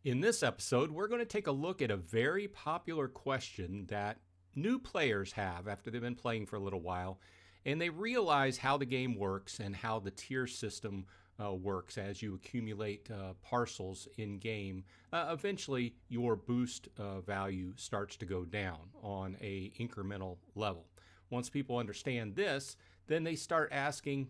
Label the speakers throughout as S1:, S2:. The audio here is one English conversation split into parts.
S1: In this episode, we're going to take a look at a very popular question that new players have after they've been playing for a little while, and they realize how the game works and how the tier system works as you accumulate parcels in game. Eventually, your boost value starts to go down on a incremental level. Once people understand this, then they start asking,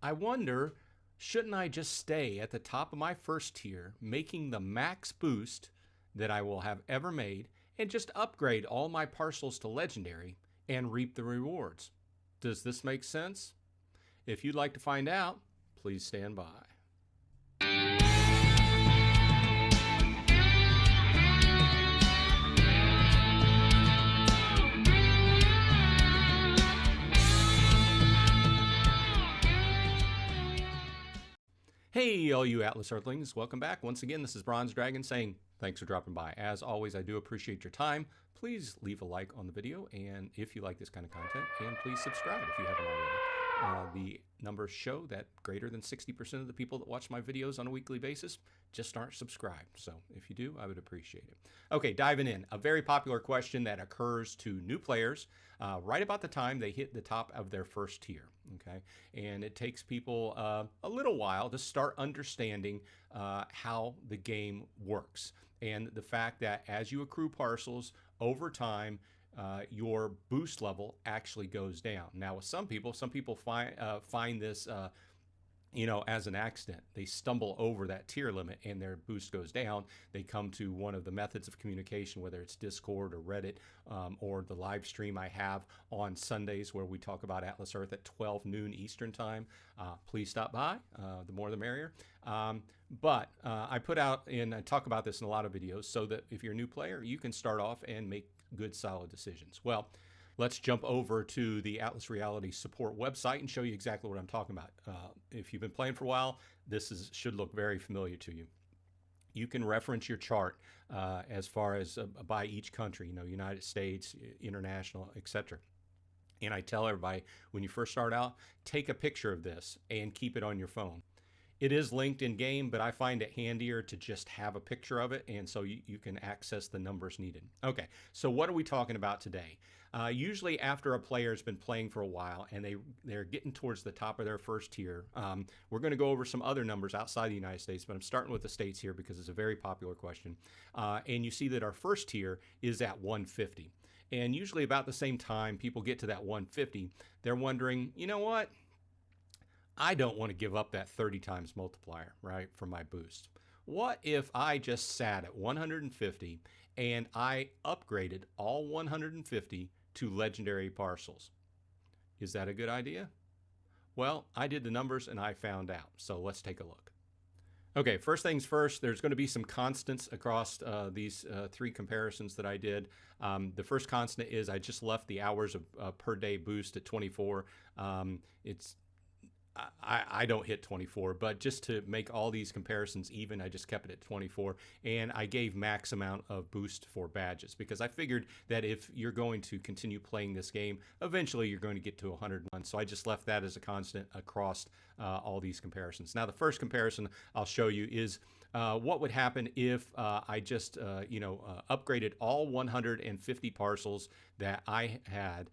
S1: I wonder, shouldn't I just stay at the top of my first tier, making the max boost that I will have ever made, and just upgrade all my parcels to legendary and reap the rewards? Does this make sense? If you'd like to find out, please stand by. Hey, all you Atlas Earthlings, welcome back. Once again, this is Bronze Dragon saying thanks for dropping by. As always, I do appreciate your time. Please leave a like on the video, and if you like this kind of content, and please subscribe if you haven't already. The numbers show that greater than 60% of the people that watch my videos on a weekly basis just aren't subscribed. So if you do, I would appreciate it. Okay, diving in. A very popular question that occurs to new players right about the time they hit the top of their first tier. Okay, and it takes people a little while to start understanding how the game works, and the fact that as you accrue parcels over time, your boost level actually goes down. Now, with some people find this as an accident. They stumble over that tier limit and their boost goes down. They come to one of the methods of communication, whether it's Discord or Reddit, or the live stream I have on Sundays where we talk about Atlas Earth at 12 noon Eastern time. Please stop by. The more the merrier. But I put out and I talk about this in a lot of videos so that if you're a new player, you can start off and make good, solid decisions. Well, let's jump over to the Atlas Reality support website and show you exactly what I'm talking about. If you've been playing for a while, this should look very familiar to you. You can reference your chart as far as by each country, United States, international, etc. And I tell everybody, when you first start out, take a picture of this and keep it on your phone. It is linked in game, but I find it handier to just have a picture of it, and so you can access the numbers needed. Okay, so what are we talking about today? Usually after a player's been playing for a while and they're getting towards the top of their first tier, we're going to go over some other numbers outside the United States, but I'm starting with the States here because it's a very popular question. And you see that our first tier is at 150. And usually about the same time people get to that 150, they're wondering, you know what? I don't want to give up that 30 times multiplier, right, for my boost. What if I just sat at 150 and I upgraded all 150 to legendary parcels? Is that a good idea? Well, I did the numbers and I found out. So let's take a look. Okay, first things first, there's going to be some constants across these three comparisons that I did. The first constant is I just left the hours of per day boost at 24. I don't hit 24, but just to make all these comparisons even, I just kept it at 24, and I gave max amount of boost for badges because I figured that if you're going to continue playing this game, eventually you're going to get to 101. So I just left that as a constant across all these comparisons. Now, the first comparison I'll show you is what would happen if I just upgraded all 150 parcels that I had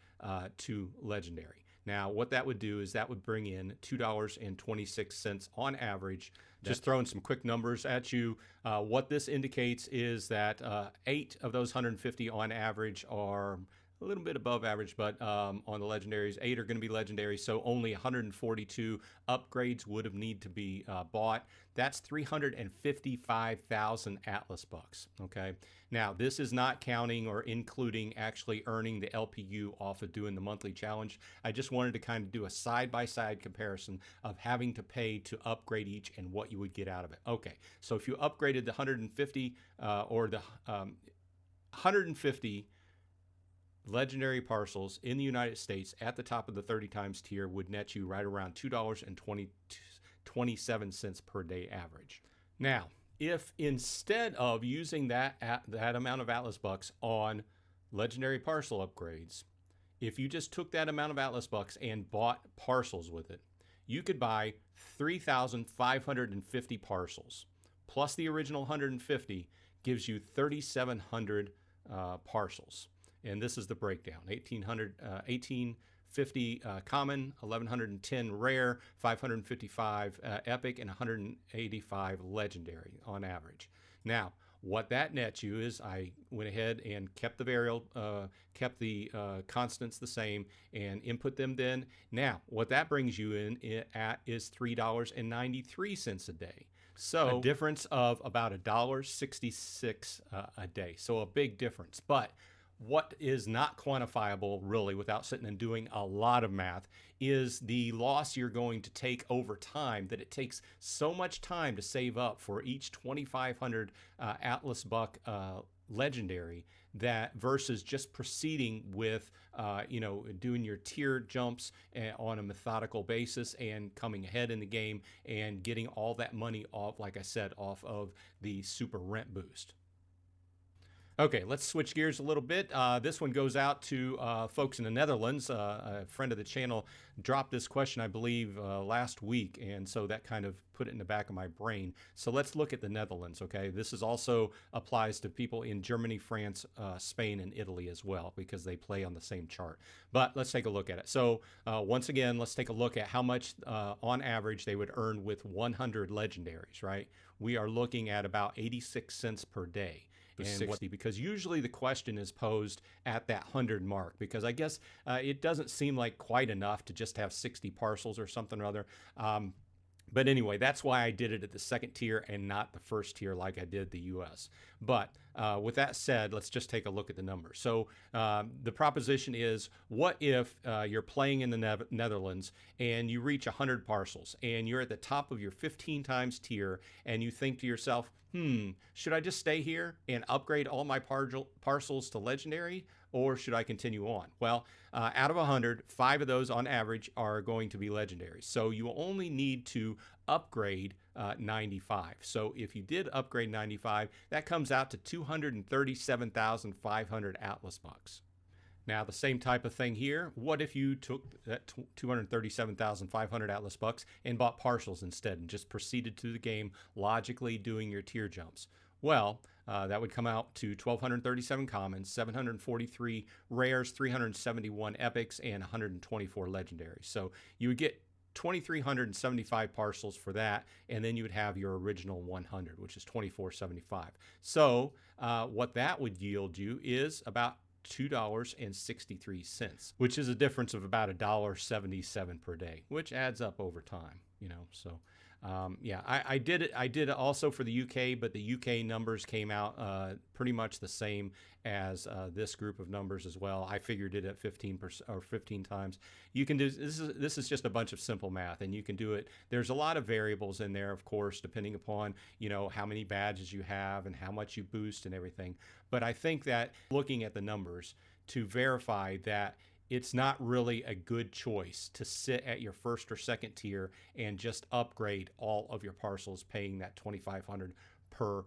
S1: to legendary. Now, what that would do is that would bring in $2.26 on average. Just throwing some quick numbers at you. What this indicates is that 8 of those 150 on average are a little bit above average, but on the legendaries, 8 are going to be legendary, so only 142 upgrades would have need to be bought. That's 355,000 Atlas bucks. Okay, now this is not counting or including actually earning the LPU off of doing the monthly challenge. I just wanted to kind of do a side-by-side comparison of having to pay to upgrade each and what you would get out of it. Okay, so if you upgraded the 150 or the 150 legendary parcels in the United States at the top of the 30 times tier would net you right around $2.27 per day average. Now, if instead of using that amount of Atlas bucks on legendary parcel upgrades, if you just took that amount of Atlas bucks and bought parcels with it, you could buy 3,550 parcels plus the original 150 gives you 3,700 parcels. And this is the breakdown: 1850 common, 1110 rare, 555 epic, and 185 legendary on average. Now, what that nets you is, I went ahead and kept the kept the constants the same and input them then. Now, what that brings you in at is $3.93 a day. So a difference of about $1.66 a day. So a big difference. But what is not quantifiable really, without sitting and doing a lot of math, is the loss you're going to take over time, that it takes so much time to save up for each 2,500 Atlas buck legendary, that versus just proceeding with doing your tier jumps on a methodical basis and coming ahead in the game and getting all that money off, like I said, off of the super rent boost. Okay, let's switch gears a little bit. This one goes out to folks in the Netherlands. A friend of the channel dropped this question, I believe, last week, and so that kind of put it in the back of my brain. So let's look at the Netherlands, okay? This is also applies to people in Germany, France, Spain, and Italy as well, because they play on the same chart. But let's take a look at it. So once again, let's take a look at how much on average they would earn with 100 legendaries, right? We are looking at about 86 cents per day. And 60, because usually the question is posed at that 100 mark, because I guess it doesn't seem like quite enough to just have 60 parcels or something or other. But anyway, that's why I did it at the second tier and not the first tier like I did the US. But with that said, let's just take a look at the numbers. So the proposition is, what if you're playing in the Netherlands and you reach 100 parcels and you're at the top of your 15 times tier and you think to yourself, should I just stay here and upgrade all my parcels to legendary, or should I continue on? Well, out of 100, 5 of those on average are going to be legendary. So you only need to upgrade 95. So if you did upgrade 95, that comes out to 237,500 Atlas bucks. Now, the same type of thing here. What if you took that 237,500 Atlas bucks and bought parcels instead and just proceeded to the game logically doing your tier jumps? Well, that would come out to 1,237 commons, 743 rares, 371 epics, and 124 legendaries. So you would get 2,375 parcels for that, and then you would have your original 100, which is 2,475. So what that would yield you is about $2.63, which is a difference of about $1.77 per day, which adds up over time, so yeah, I did it. I did it also for the UK, but the UK numbers came out pretty much the same as this group of numbers as well. I figured it at 15% or 15 times. You can do this is just a bunch of simple math, and you can do it. There's a lot of variables in there, of course, depending upon how many badges you have and how much you boost and everything. But I think that looking at the numbers to verify that it's not really a good choice to sit at your first or second tier and just upgrade all of your parcels, paying that $2,500 per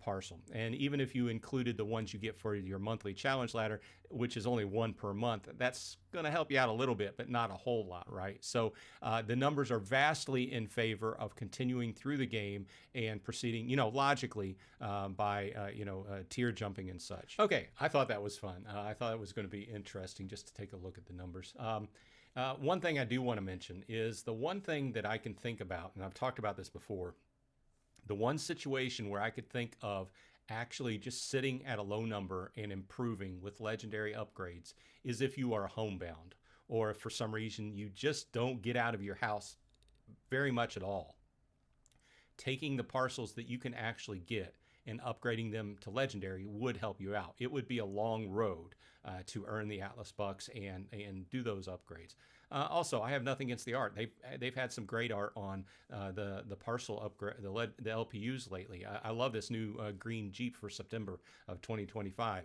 S1: parcel. And even if you included the ones you get for your monthly challenge ladder, which is only one per month, that's going to help you out a little bit, but not a whole lot, right? So the numbers are vastly in favor of continuing through the game and proceeding, logically by, tier jumping and such. Okay, I thought that was fun. I thought it was going to be interesting just to take a look at the numbers. One thing I do want to mention is the one thing that I can think about, and I've talked about this before, the one situation where I could think of actually just sitting at a low number and improving with legendary upgrades is if you are homebound, or if for some reason you just don't get out of your house very much at all. Taking the parcels that you can actually get and upgrading them to legendary would help you out. It would be a long road to earn the Atlas bucks and do those upgrades. Also, I have nothing against the art. They've had some great art on the parcel upgrade, the LPUs lately. I love this new green Jeep for September of 2025.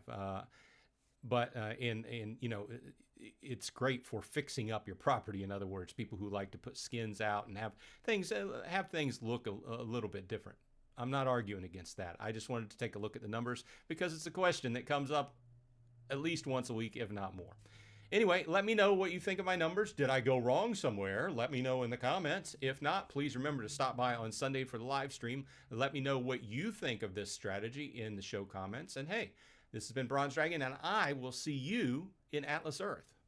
S1: It's great for fixing up your property. In other words, people who like to put skins out and have things look a little bit different. I'm not arguing against that. I just wanted to take a look at the numbers because it's a question that comes up at least once a week, if not more. Anyway, let me know what you think of my numbers. Did I go wrong somewhere? Let me know in the comments. If not, please remember to stop by on Sunday for the live stream. Let me know what you think of this strategy in the show comments. And hey, this has been Bronze Dragon, and I will see you in Atlas Earth.